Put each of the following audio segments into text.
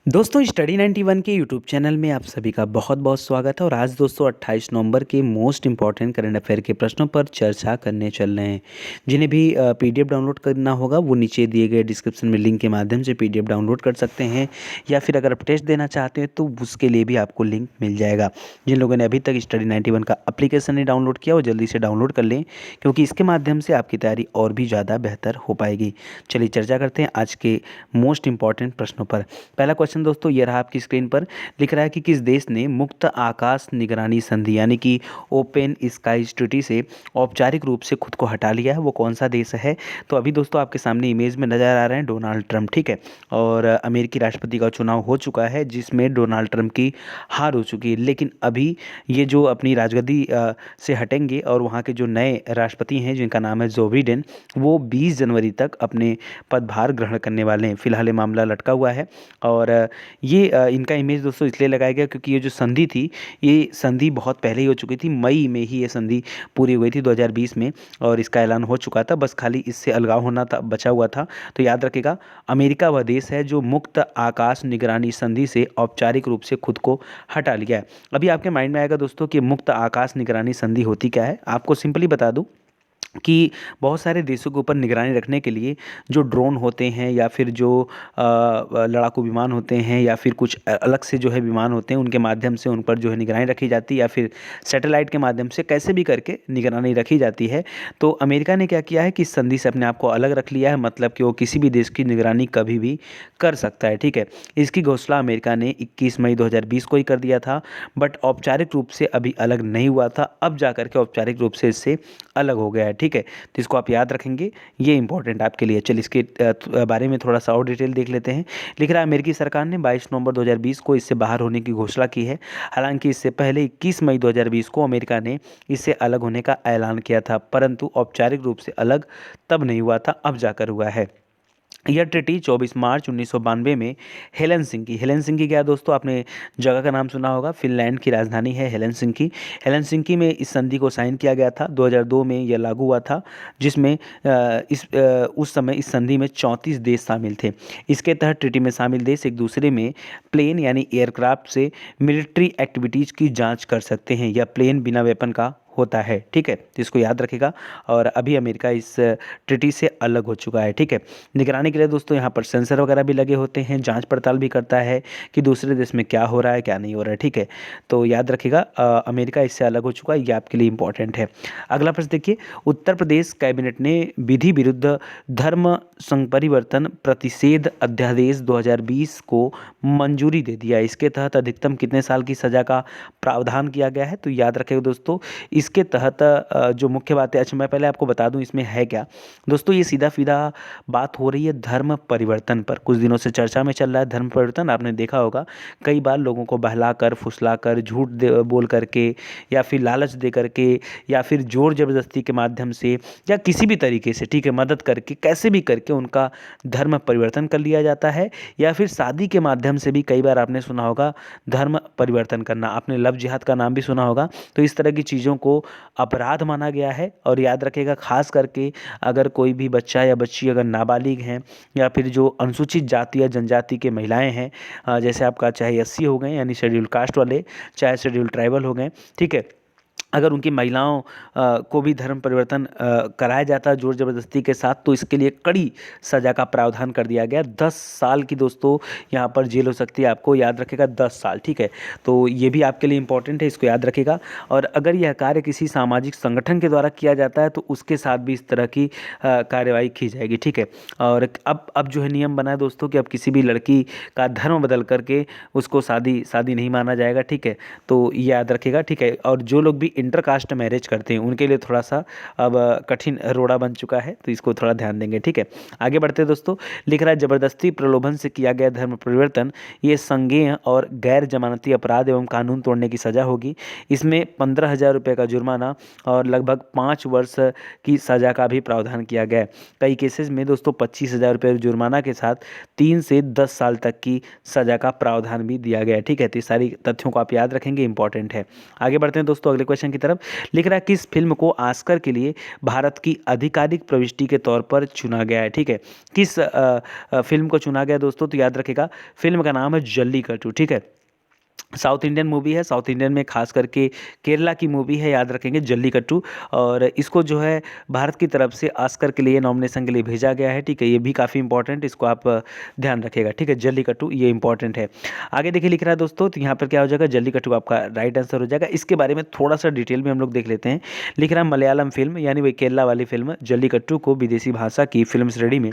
दोस्तों स्टडी 91 के YouTube channel में आप सभी का बहुत बहुत स्वागत है। और आज दोस्तों 28 नवंबर के मोस्ट इंपॉर्टेंट करंट अफेयर के प्रश्नों पर चर्चा करने चल रहे हैं। जिन्हें भी पीडीएफ डाउनलोड करना होगा वो नीचे दिए गए डिस्क्रिप्शन में लिंक के माध्यम से पीडीएफ डाउनलोड कर सकते हैं, या फिर अगर आप टेस्ट देना चाहते हैं तो उसके लिए भी आपको लिंक मिल जाएगा। जिन लोगों ने अभी तक स्टडी 91 का एप्लीकेशन नहीं डाउनलोड किया वो जल्दी से डाउनलोड कर लें, क्योंकि इसके माध्यम से आपकी तैयारी और भी ज़्यादा बेहतर हो पाएगी। चलिए चर्चा करते हैं आज के मोस्ट इंपॉर्टेंट प्रश्नों पर। पहला क्वेश्चन दोस्तों ये रहा आपकी स्क्रीन पर। लिख रहा है कि किस देश ने मुक्त आकाश निगरानी संधि यानी कि ओपन स्काईज ट्रीटी से औपचारिक रूप से खुद को हटा लिया है, वो कौन सा देश है? तो अभी दोस्तों आपके सामने इमेज में नज़र आ रहे हैं डोनाल्ड ट्रंप, ठीक है। और अमेरिकी राष्ट्रपति का चुनाव हो चुका है जिसमें डोनाल्ड ट्रंप की हार हो चुकी है, लेकिन अभी ये जो अपनी राजगद्दी से हटेंगे और वहाँ के जो नए राष्ट्रपति हैं जिनका नाम है जो बिडेन, वो 20 जनवरी तक अपने पदभार ग्रहण करने वाले हैं। फिलहाल ये मामला लटका हुआ है और ये इनका इमेज दोस्तों इसलिए लगाया गया क्योंकि ये जो संधि थी, ये संधि बहुत पहले ही हो चुकी थी। मई में ही ये संधि पूरी हुई थी 2020 में, और इसका ऐलान हो चुका था। बस खाली इससे अलगाव होना था, बचा हुआ था। तो याद रखिएगा, अमेरिका वह देश है जो मुक्त आकाश निगरानी संधि से औपचारिक रूप से खुद को हटा लिया है। अभी आपके माइंड में आएगा दोस्तों कि मुक्त आकाश निगरानी संधि होती क्या है। आपको सिंपली बता दूं कि बहुत सारे देशों के ऊपर निगरानी रखने के लिए जो ड्रोन होते हैं या फिर जो लड़ाकू विमान होते हैं या फिर कुछ अलग से जो है विमान होते हैं, उनके माध्यम से उन पर जो है निगरानी रखी जाती है, या फिर सैटेलाइट के माध्यम से कैसे भी करके निगरानी रखी जाती है। तो अमेरिका ने क्या किया है कि इस संधि से अपने आप को अलग रख लिया है, मतलब कि वो किसी भी देश की निगरानी कभी भी कर सकता है, ठीक है। इसकी घोषणा अमेरिका ने 21 मई 2020 को ही कर दिया था, बट औपचारिक रूप से अभी अलग नहीं हुआ था। अब जा करके औपचारिक रूप से इससे अलग हो गया है, ठीक है। तो इसको आप याद रखेंगे, ये इंपॉर्टेंट आपके लिए। चलिए इसके बारे में थोड़ा सा और डिटेल देख लेते हैं। लिख रहा है अमेरिकी सरकार ने 22 नवंबर 2020 को इससे बाहर होने की घोषणा की है। हालांकि इससे पहले 21 मई 2020 को अमेरिका ने इससे अलग होने का ऐलान किया था, परंतु औपचारिक रूप से अलग तब नहीं हुआ था, अब जाकर हुआ है। यह ट्रीटी 24 मार्च 1992 में हेलेंसिंकी क्या है दोस्तों, आपने जगह का नाम सुना होगा, फिनलैंड की राजधानी है हेलेंसिंकी में इस संधि को साइन किया गया था। 2002 में यह लागू हुआ था, जिसमें उस समय इस संधि में 34 देश शामिल थे। इसके तहत ट्रीटी में शामिल देश एक दूसरे में प्लेन यानी एयरक्राफ्ट से मिलिट्री एक्टिविटीज़ की जांच कर सकते हैं, या प्लेन बिना वेपन का होता है, ठीक है। तो इसको याद रखेगा। और अभी अमेरिका इस ट्रीटी से अलग हो चुका है, ठीक है। निगरानी के लिए दोस्तों यहाँ पर सेंसर वगैरह भी लगे होते हैं, जांच पड़ताल भी करता है कि दूसरे देश में क्या हो रहा है क्या नहीं हो रहा है, ठीक है। तो याद रखिएगा, अमेरिका इससे अलग हो चुका है, ये आपके लिए इंपॉर्टेंट है। अगला प्रश्न देखिए, उत्तर प्रदेश कैबिनेट ने विधि विरुद्ध धर्म संपरिवर्तन प्रतिषेध अध्यादेश 2020 को मंजूरी दे दिया। इसके तहत अधिकतम कितने साल की सजा का प्रावधान किया गया है? तो याद रखिएगा दोस्तों, इसके तहत जो मुख्य बात है, अच्छा मैं पहले आपको बता दूं इसमें है क्या। दोस्तों ये सीधा सीधा बात हो रही है धर्म परिवर्तन पर। कुछ दिनों से चर्चा में चल रहा है धर्म परिवर्तन। आपने देखा होगा कई बार लोगों को बहला कर, फुसला कर, झूठ बोल करके, या फिर लालच दे करके, या फिर जोर जबरदस्ती के माध्यम से, या किसी भी तरीके से, ठीक है, मदद करके, कैसे भी करके उनका धर्म परिवर्तन कर लिया जाता है। या फिर शादी के माध्यम से भी कई बार आपने सुना होगा धर्म परिवर्तन करना। आपने लव जिहाद का नाम भी सुना होगा। तो इस तरह की चीज़ों को अपराध माना गया है। और याद रखिएगा, खास करके अगर कोई भी बच्चा या बच्ची अगर नाबालिग हैं, या फिर जो अनुसूचित जाति या जनजाति के महिलाएं हैं, जैसे आपका चाहे एससी हो गए यानी शेड्यूल कास्ट वाले, चाहे शेड्यूल ट्राइबल हो गए, ठीक है, अगर उनकी महिलाओं को भी धर्म परिवर्तन कराया जाता है जोर ज़बरदस्ती के साथ, तो इसके लिए कड़ी सज़ा का प्रावधान कर दिया गया। 10 साल की दोस्तों यहाँ पर जेल हो सकती है, आपको याद रखेगा 10 साल, ठीक है। तो ये भी आपके लिए इंपॉर्टेंट है, इसको याद रखेगा। और अगर यह कार्य किसी सामाजिक संगठन के द्वारा किया जाता है तो उसके साथ भी इस तरह की कार्रवाई की जाएगी, ठीक है। और अब जो है नियम बना है दोस्तों कि अब किसी भी लड़की का धर्म बदल करके उसको शादी नहीं माना जाएगा, ठीक है। तो याद रखेगा, ठीक है। और जो लोग भी इंटरकास्ट मैरिज करते हैं उनके लिए थोड़ा सा अब कठिन रोड़ा बन चुका है, तो इसको थोड़ा ध्यान देंगे, ठीक है। आगे बढ़ते हैं दोस्तों। लिख रहा है जबरदस्ती प्रलोभन से किया गया धर्म परिवर्तन ये संज्ञेय और गैर जमानती अपराध एवं कानून तोड़ने की सजा होगी। इसमें 15,000 रुपये का जुर्माना और लगभग 5 वर्ष की सजा का भी प्रावधान किया गया है। कई केसेस में दोस्तों 25,000 रुपये जुर्माना के साथ 3 से 10 साल तक की सजा का प्रावधान भी दिया गया है, ठीक है। तो ये सारी तथ्यों को आप याद रखेंगे, इंपॉर्टेंट है। आगे बढ़ते हैं दोस्तों अगले क्वेश्चन क्वेश्चन की तरफ। लिख रहा है किस फिल्म को ऑस्कर के लिए भारत की आधिकारिक प्रविष्टि के तौर पर चुना गया है। ठीक है, किस फिल्म को चुना गया दोस्तों, तो याद रखिएगा फिल्म का नाम है जल्लीकट्टू। ठीक है, साउथ इंडियन मूवी है, साउथ इंडियन में खास करके केरला की मूवी है, याद रखेंगे जल्लीकट्टू। और इसको जो है भारत की तरफ से ऑस्कर के लिए नॉमिनेशन के लिए भेजा गया है। ठीक है, ये भी काफ़ी इंपॉर्टेंट, इसको आप ध्यान रखिएगा। ठीक है, जल्लीकट्टू ये इंपॉर्टेंट है। आगे देखिए लिख रहा है दोस्तों, तो यहाँ पर क्या हो जाएगा, जल्लीकट्टू आपका राइट आंसर हो जाएगा। इसके बारे में थोड़ा सा डिटेल में हम लोग देख लेते हैं। लिख रहा है मलयालम फिल्म यानी वही केरला वाली फिल्म जल्लीकट्टू को विदेशी भाषा की फिल्म श्रेणी में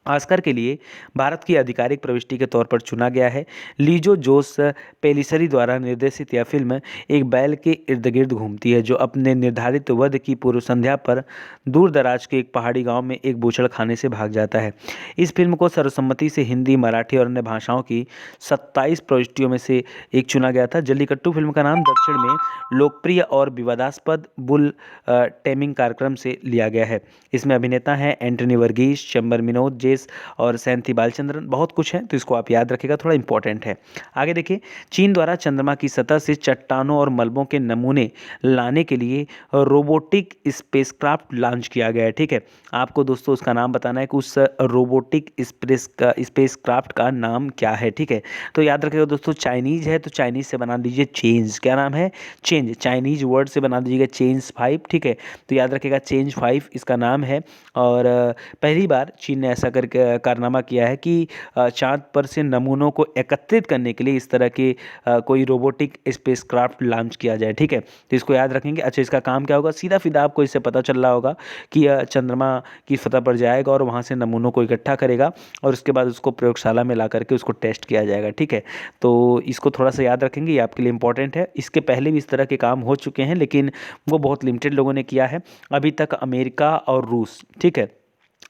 ऑस्कर के लिए भारत की आधिकारिक प्रविष्टि के तौर पर चुना गया है। लीजो जोस पेलिसरी द्वारा निर्देशित यह फिल्म एक बैल के इर्द गिर्द घूमती है जो अपने निर्धारित वध की पूर्व संध्या पर दूर दराज के एक पहाड़ी गांव में एक बूचड़खाने से भाग जाता है। इस फिल्म को सर्वसम्मति से हिंदी, मराठी और अन्य भाषाओं की 27 प्रविष्टियों में से एक चुना गया था। जल्लीकट्टू फिल्म का नाम दक्षिण में लोकप्रिय और विवादास्पद बुल टेमिंग कार्यक्रम से लिया गया है। इसमें अभिनेता हैं एंटनी वर्गीस, चंबर विनोद जे और सैंथी बालचंद्रन, बहुत कुछ है, तो इसको आप याद रखिएगा, थोड़ा इंपॉर्टेंट है। आगे देखिए, चीन द्वारा चंद्रमा की सतह से चट्टानों और मलबों के नमूने लाने के लिए रोबोटिक स्पेसक्राफ्ट लॉन्च किया गया है। ठीक है, आपको दोस्तों उसका नाम बताना है कि उस रोबोटिक स्पेसक्राफ्ट का नाम क्या है। ठीक है, तो याद रखिएगा दोस्तों, चाइनीज है तो चाइनीज से बना दीजिए चेंज, क्या नाम है, चेंज, चाइनीज वर्ड से बना दीजिएगा चेंज 5। ठीक है, तो याद रखिएगा चेंज 5 इसका नाम है। और पहली बार चीन ने ऐसा कारनामा किया है कि चांद पर से नमूनों को एकत्रित करने के लिए इस तरह के कोई रोबोटिक स्पेसक्राफ्ट लॉन्च किया जाए। ठीक है, तो इसको याद रखेंगे। अच्छा, इसका काम क्या होगा, सीधा सीधा आपको इससे पता चल रहा होगा कि चंद्रमा की सतह पर जाएगा और वहाँ से नमूनों को इकट्ठा करेगा और उसके बाद उसको प्रयोगशाला में ला करके उसको टेस्ट किया जाएगा। ठीक है, तो इसको थोड़ा सा याद रखेंगे, ये आपके लिए इंपॉर्टेंट है। इसके पहले भी इस तरह के काम हो चुके हैं लेकिन वो बहुत लिमिटेड लोगों ने किया है अभी तक, अमेरिका और रूस। ठीक है,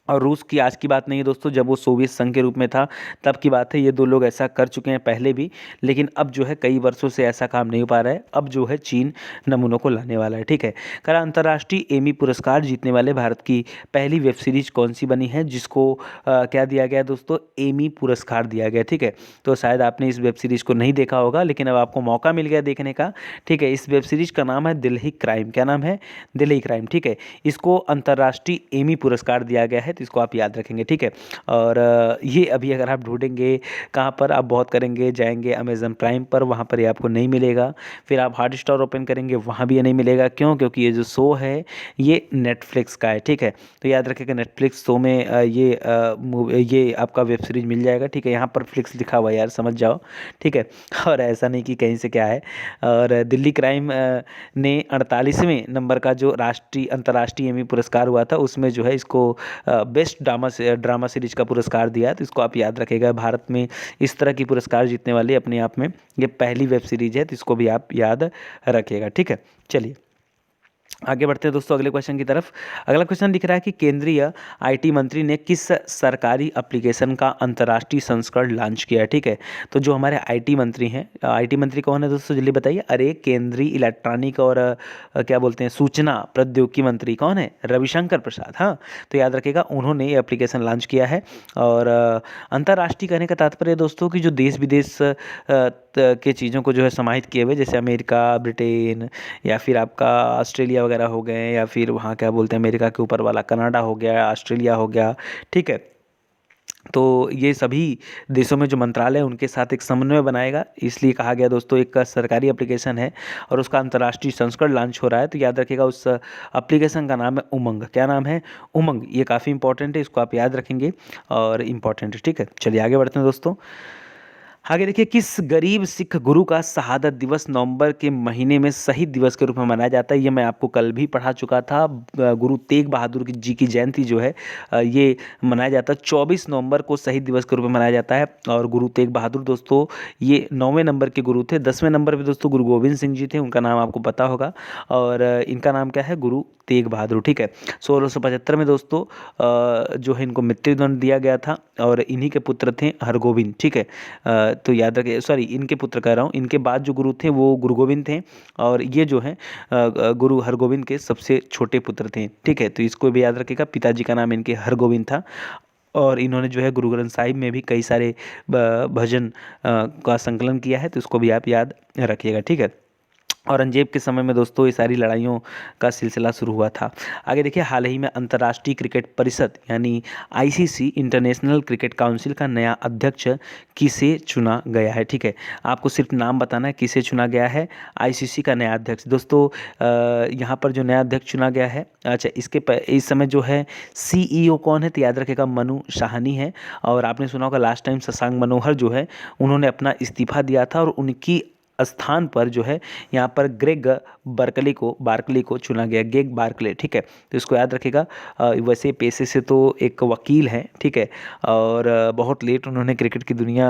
और रूस की आज की बात नहीं है दोस्तों, जब वो सोवियत संघ के रूप में था तब की बात है। ये दो लोग ऐसा कर चुके हैं पहले भी, लेकिन अब जो है कई वर्षों से ऐसा काम नहीं हो पा रहा है। अब जो है चीन नमूनों को लाने वाला है। ठीक है, करा अंतर्राष्ट्रीय एमी पुरस्कार जीतने वाले भारत की पहली वेब सीरीज कौन सी बनी है जिसको क्या दिया गया दोस्तों, एमी पुरस्कार दिया गया। ठीक है, तो शायद आपने इस वेब सीरीज को नहीं देखा होगा लेकिन अब आपको मौका मिल गया देखने का। ठीक है, इस वेब सीरीज का नाम है दिल्ली क्राइम, क्या नाम है, दिल्ली क्राइम। ठीक है, इसको अंतर्राष्ट्रीय एमी पुरस्कार दिया गया है, तो इसको आप याद रखेंगे। ठीक है, और ये अभी अगर आप ढूंढेंगे कहाँ पर, आप बहुत करेंगे, जाएंगे अमेजन प्राइम पर, वहाँ पर ये आपको नहीं मिलेगा। फिर आप हॉटस्टार ओपन करेंगे, वहाँ भी ये नहीं मिलेगा। क्यों, क्योंकि ये जो शो है ये नेटफ्लिक्स का है। ठीक है, तो याद रखिएगा नेटफ्लिक्स शो में ये आपका वेब सीरीज मिल जाएगा। ठीक है, यहाँ पर फ्लिक्स लिखा हुआ है यार, समझ जाओ। ठीक है, और ऐसा नहीं कि कहीं से क्या है। और दिल्ली क्राइम ने 48वें नंबर का जो अंतर्राष्ट्रीय एमी पुरस्कार हुआ था उसमें जो है इसको बेस्ट ड्रामा सीरीज का पुरस्कार दिया है। तो इसको आप याद रखेगा, भारत में इस तरह की पुरस्कार जीतने वाली अपने आप में ये पहली वेब सीरीज है, तो इसको भी आप याद रखिएगा। ठीक है, चलिए आगे बढ़ते हैं दोस्तों अगले क्वेश्चन की तरफ। अगला क्वेश्चन दिख रहा है कि केंद्रीय आईटी मंत्री ने किस सरकारी एप्लीकेशन का अंतर्राष्ट्रीय संस्करण लॉन्च किया है। ठीक है, तो जो हमारे आईटी मंत्री हैं, आईटी मंत्री कौन है दोस्तों, जल्दी बताइए। अरे केंद्रीय इलेक्ट्रॉनिक और क्या बोलते हैं, सूचना प्रौद्योगिकी मंत्री कौन है, रविशंकर प्रसाद। हाँ, तो याद रखिएगा उन्होंने ये एप्लीकेशन लॉन्च किया है। और अंतर्राष्ट्रीय कहने का तात्पर्य दोस्तों कि जो देश विदेश के चीज़ों को जो है समाहित किए हुए, जैसे अमेरिका, ब्रिटेन या फिर आपका ऑस्ट्रेलिया वगैरह हो गए, या फिर वहाँ क्या बोलते हैं अमेरिका के ऊपर वाला कनाडा हो गया, ऑस्ट्रेलिया हो गया। ठीक है, तो ये सभी देशों में जो मंत्रालय है उनके साथ एक समन्वय बनाएगा, इसलिए कहा गया दोस्तों एक सरकारी एप्लीकेशन है और उसका अंतर्राष्ट्रीय संस्करण लॉन्च हो रहा है। तो याद रखिएगा उस एप्लीकेशन का नाम है उमंग, क्या नाम है, उमंग। ये काफ़ी इंपॉर्टेंट है, इसको आप याद रखेंगे और इम्पॉर्टेंट है। ठीक है, चलिए आगे बढ़ते हैं दोस्तों। आगे देखिए, किस गरीब सिख गुरु का शहादत दिवस नवंबर के महीने में शहीद दिवस के रूप में मनाया जाता है। ये मैं आपको कल भी पढ़ा चुका था। गुरु तेग बहादुर जी की जयंती जो है ये मनाया जाता है 24 नवंबर को शहीद दिवस के रूप में मनाया जाता है। और गुरु तेग बहादुर दोस्तों ये 9वें नंबर के गुरु थे। 10वें नंबर पे दोस्तों गुरु गोविंद सिंह जी थे, उनका नाम आपको पता होगा। और इनका नाम क्या है, गुरु तेग बहादुर। ठीक है, 1675 में दोस्तों जो है इनको मृत्युदंड दिया गया था और इन्हीं के पुत्र थे हरगोविंद। ठीक है, तो याद रखिए, सॉरी इनके पुत्र कह रहा हूँ, इनके बाद जो गुरु थे वो गुरु गोविंद थे और ये जो है गुरु हरगोविंद के सबसे छोटे पुत्र थे। ठीक है, तो इसको भी याद रखिएगा, पिताजी का नाम इनके हरगोविंद था और इन्होंने जो है गुरु ग्रंथ साहिब में भी कई सारे भजन का संकलन किया है, तो इसको भी आप याद रखिएगा। ठीक है, औरंगजेब के समय में दोस्तों ये सारी लड़ाइयों का सिलसिला शुरू हुआ था। आगे देखिए, हाल ही में अंतर्राष्ट्रीय क्रिकेट परिषद यानी आईसीसी इंटरनेशनल क्रिकेट काउंसिल का नया अध्यक्ष किसे चुना गया है। ठीक है, आपको सिर्फ नाम बताना है किसे चुना गया है आईसीसी का नया अध्यक्ष। दोस्तों यहाँ पर जो नया अध्यक्ष चुना गया है, अच्छा इस समय जो है सीईओ कौन है, तो याद रखेगा मनु साहनी है। और आपने सुना होगा लास्ट टाइम शशांक मनोहर जो है उन्होंने अपना इस्तीफा दिया था और उनकी स्थान पर जो है यहाँ पर ग्रेग बार्कले को चुना गया, ग्रेग बार्कले। ठीक है, तो इसको याद रखिएगा। वैसे पेशे से तो एक वकील हैं, ठीक है, और बहुत लेट उन्होंने क्रिकेट की दुनिया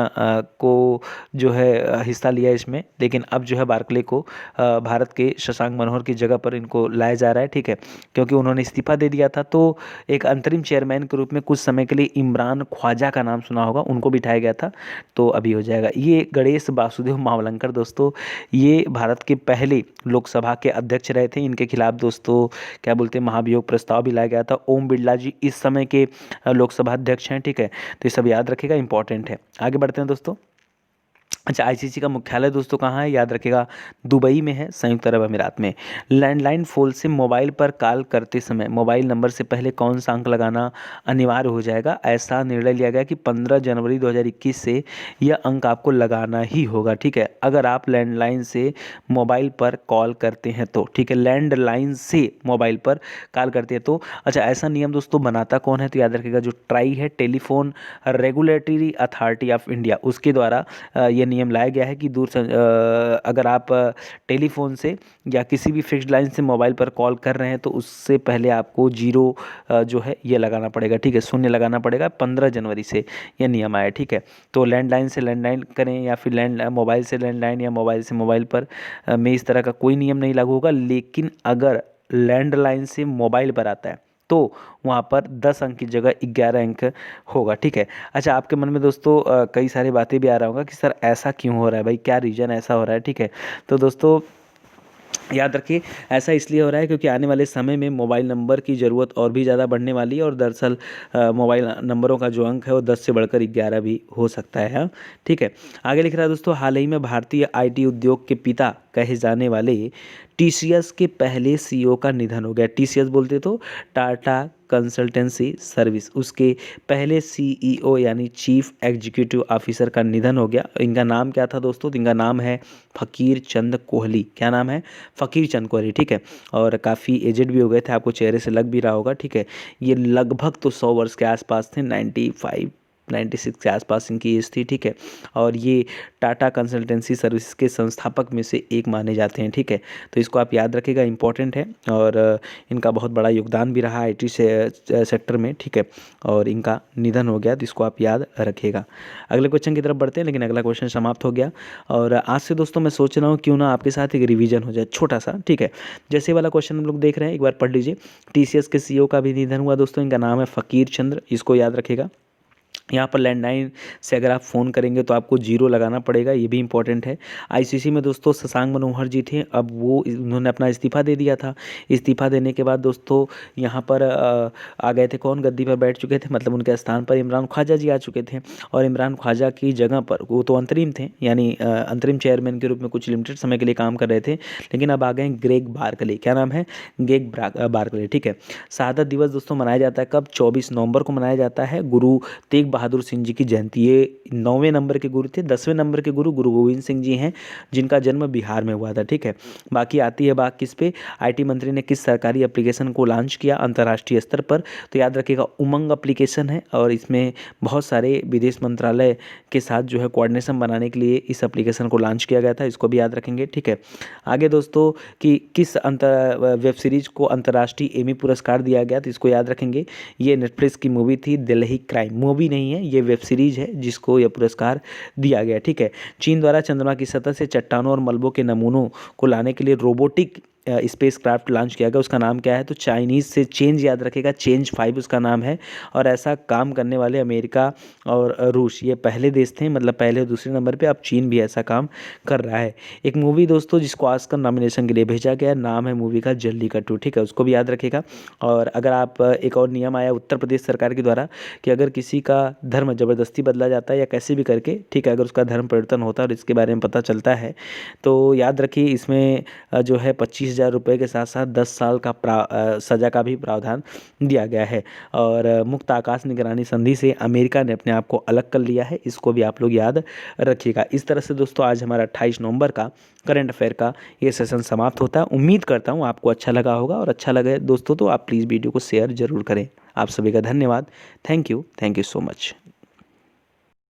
को जो है हिस्सा लिया इसमें, लेकिन अब जो है बार्कले को भारत के शशांक मनोहर की जगह पर इनको लाया जा रहा है। ठीक है, क्योंकि उन्होंने इस्तीफा दे दिया था, तो एक अंतरिम चेयरमैन के रूप में कुछ समय के लिए इमरान ख्वाजा का नाम सुना होगा, उनको बिठाया गया था, तो अभी हो जाएगा। ये गणेश वासुदेव मावलंकर दोस्तों, ये भारत के पहले लोकसभा के अध्यक्ष रहे थे। इनके खिलाफ दोस्तों क्या बोलते हैं, महाभियोग प्रस्ताव भी लाया गया था। ओम बिरला जी इस समय के लोकसभा अध्यक्ष हैं। ठीक है, तो ये सब याद रखिएगा, इंपॉर्टेंट है। आगे बढ़ते हैं दोस्तों। अच्छा, आईसीसी का मुख्यालय दोस्तों कहाँ है, याद रखिएगा दुबई में है, संयुक्त अरब अमीरात में। लैंडलाइन फ़ोन से मोबाइल पर कॉल करते समय मोबाइल नंबर से पहले कौन सा अंक लगाना अनिवार्य हो जाएगा, ऐसा निर्णय लिया गया कि 15 जनवरी 2021 से यह अंक आपको लगाना ही होगा। ठीक है, अगर आप लैंडलाइन से मोबाइल पर कॉल करते हैं तो, ठीक है, लैंडलाइन से मोबाइल पर कॉल करते हैं तो। अच्छा, ऐसा नियम दोस्तों बनाता कौन है, तो याद रखिएगा जो ट्राई है, telephone regulatory authority of India, उसके द्वारा ये नियम लाया गया है कि अगर आप टेलीफोन से या किसी भी फिक्स्ड लाइन से मोबाइल पर कॉल कर रहे हैं तो उससे पहले आपको 0 जो है ये लगाना पड़ेगा। ठीक है, 0 लगाना पड़ेगा। 15 जनवरी से ये नियम आया। ठीक है, तो लैंडलाइन से लैंडलाइन करें या फिर मोबाइल से लैंडलाइन या मोबाइल से मोबाइल पर में इस तरह का कोई नियम नहीं लागू होगा। लेकिन अगर लैंडलाइन से मोबाइल पर आता है तो वहाँ पर 10 अंक की जगह 11 अंक होगा। ठीक है, अच्छा, आपके मन में दोस्तों कई सारी बातें भी आ रहा होगा कि सर ऐसा क्यों हो रहा है भाई, क्या रीज़न ऐसा हो रहा है। ठीक है, तो दोस्तों याद रखिए, ऐसा इसलिए हो रहा है क्योंकि आने वाले समय में मोबाइल नंबर की ज़रूरत और भी ज़्यादा बढ़ने वाली है, और दरअसल मोबाइल नंबरों का जो अंक है वो 10 से बढ़कर 11 भी हो सकता है। हाँ, ठीक है, आगे लिख रहा है दोस्तों, हाल ही में भारतीय आईटी उद्योग के पिता कहे जाने वाले टीसीएस के पहले सीईओ का निधन हो गया। टीसीएस बोलते तो टाटा कंसल्टेंसी सर्विस, उसके पहले सीईओ यानी चीफ एग्जीक्यूटिव ऑफिसर का निधन हो गया। इनका नाम क्या था दोस्तों, तो इनका नाम है फ़कीर चंद कोहली। क्या नाम है, फ़कीर चंद कोहली। ठीक है, और काफ़ी एजेड भी हो गए थे, आपको चेहरे से लग भी रहा होगा। ठीक है, ये लगभग तो 100 वर्ष के आसपास थे, 96 के आसपास इनकी एज थी। ठीक है, और ये टाटा कंसल्टेंसी सर्विस के संस्थापक में से एक माने जाते हैं। ठीक है, तो इसको आप याद रखिएगा, इंपॉर्टेंट है, और इनका बहुत बड़ा योगदान भी रहा आईटी सेक्टर में। ठीक है, और इनका निधन हो गया, तो इसको आप याद रखिएगा। अगले क्वेश्चन की तरफ बढ़ते हैं, लेकिन अगला क्वेश्चन समाप्त हो गया, और आज से दोस्तों मैं सोच रहा हूँ क्यों ना आपके साथ एक रिवीजन हो जाए छोटा सा। ठीक है, जैसे वाला क्वेश्चन हम लोग देख रहे हैं, एक बार पढ़ लीजिए। टीसीएस के सीईओ का भी निधन हुआ दोस्तों, इनका नाम है फ़कीर चंद्र, इसको याद रखिएगा। यहाँ पर लैंडलाइन से अगर आप फ़ोन करेंगे तो आपको 0 लगाना पड़ेगा, ये भी इंपॉर्टेंट है। आईसीसी में दोस्तों शशांक मनोहर जी थे, अब उन्होंने अपना इस्तीफा दे दिया था। इस्तीफा देने के बाद दोस्तों यहाँ पर आ गए थे कौन, गद्दी पर बैठ चुके थे, मतलब उनके स्थान पर इमरान ख्वाजा जी आ चुके थे, और इमरान ख्वाजा की जगह पर, वो तो अंतरिम थे, यानी अंतरिम चेयरमैन के रूप में कुछ लिमिटेड समय के लिए काम कर रहे थे, लेकिन अब आ गए ग्रेग बार्कले। क्या नाम है, ग्रेग बार्कले। ठीक है, शहादत दिवस दोस्तों मनाया जाता है कब, 24 नवंबर को मनाया जाता है। गुरु तेग बहादुर सिंह जी की जयंती, ये 9वें नंबर के गुरु थे। 10वें नंबर के गुरु गुरु गोविंद सिंह जी हैं, जिनका जन्म बिहार में हुआ था। ठीक है, बाकी आती है बात किस पे, आईटी मंत्री ने किस सरकारी एप्लीकेशन को लॉन्च किया अंतर्राष्ट्रीय स्तर पर, तो याद रखिएगा उमंग एप्लीकेशन है, और इसमें बहुत सारे विदेश मंत्रालय के साथ जो है कोऑर्डिनेशन बनाने के लिए इस एप्लीकेशन को लॉन्च किया गया था, इसको भी याद रखेंगे। ठीक है, आगे दोस्तों कि किस वेब सीरीज को अंतर्राष्ट्रीय एमी पुरस्कार दिया गया, तो इसको याद रखेंगे। ये नेटफ्लिक्स की मूवी थी दिल्ली क्राइम, मूवी नहीं है, ये वेब सीरीज है जिसको यह पुरस्कार दिया गया। ठीक है, चीन द्वारा चंद्रमा की सतह से चट्टानों और मलबों के नमूनों को लाने के लिए रोबोटिक स्पेस क्राफ्ट लॉन्च किया गया उसका नाम क्या है? तो चाइनीज़ से चेंज याद रखेगा, चेंज 5 उसका नाम है। और ऐसा काम करने वाले अमेरिका और रूस ये पहले देश थे, मतलब पहले और दूसरे नंबर पे। अब चीन भी ऐसा काम कर रहा है। एक मूवी दोस्तों जिसको ऑस्कर नॉमिनेशन के लिए भेजा गया, नाम है मूवी का जल्लीकट्टू, ठीक है, उसको भी याद रखिएगा। और अगर आप एक और नियम आया उत्तर प्रदेश सरकार के द्वारा कि अगर किसी का धर्म ज़बरदस्ती बदला जाता है या कैसे भी करके, ठीक है, अगर उसका धर्म परिवर्तन होता है और इसके बारे में पता चलता है तो याद रखिए इसमें जो है 25,000 रुपये के साथ साथ 10 साल का सज़ा का भी प्रावधान दिया गया है। और मुक्त आकाश निगरानी संधि से अमेरिका ने अपने आप को अलग कर लिया है, इसको भी आप लोग याद रखिएगा। इस तरह से दोस्तों आज हमारा 28 नवंबर का करंट अफेयर का ये सेशन समाप्त होता है। उम्मीद करता हूँ आपको अच्छा लगा होगा, और अच्छा लगे दोस्तों तो आप प्लीज़ वीडियो को शेयर ज़रूर करें। आप सभी का धन्यवाद। Thank you so much.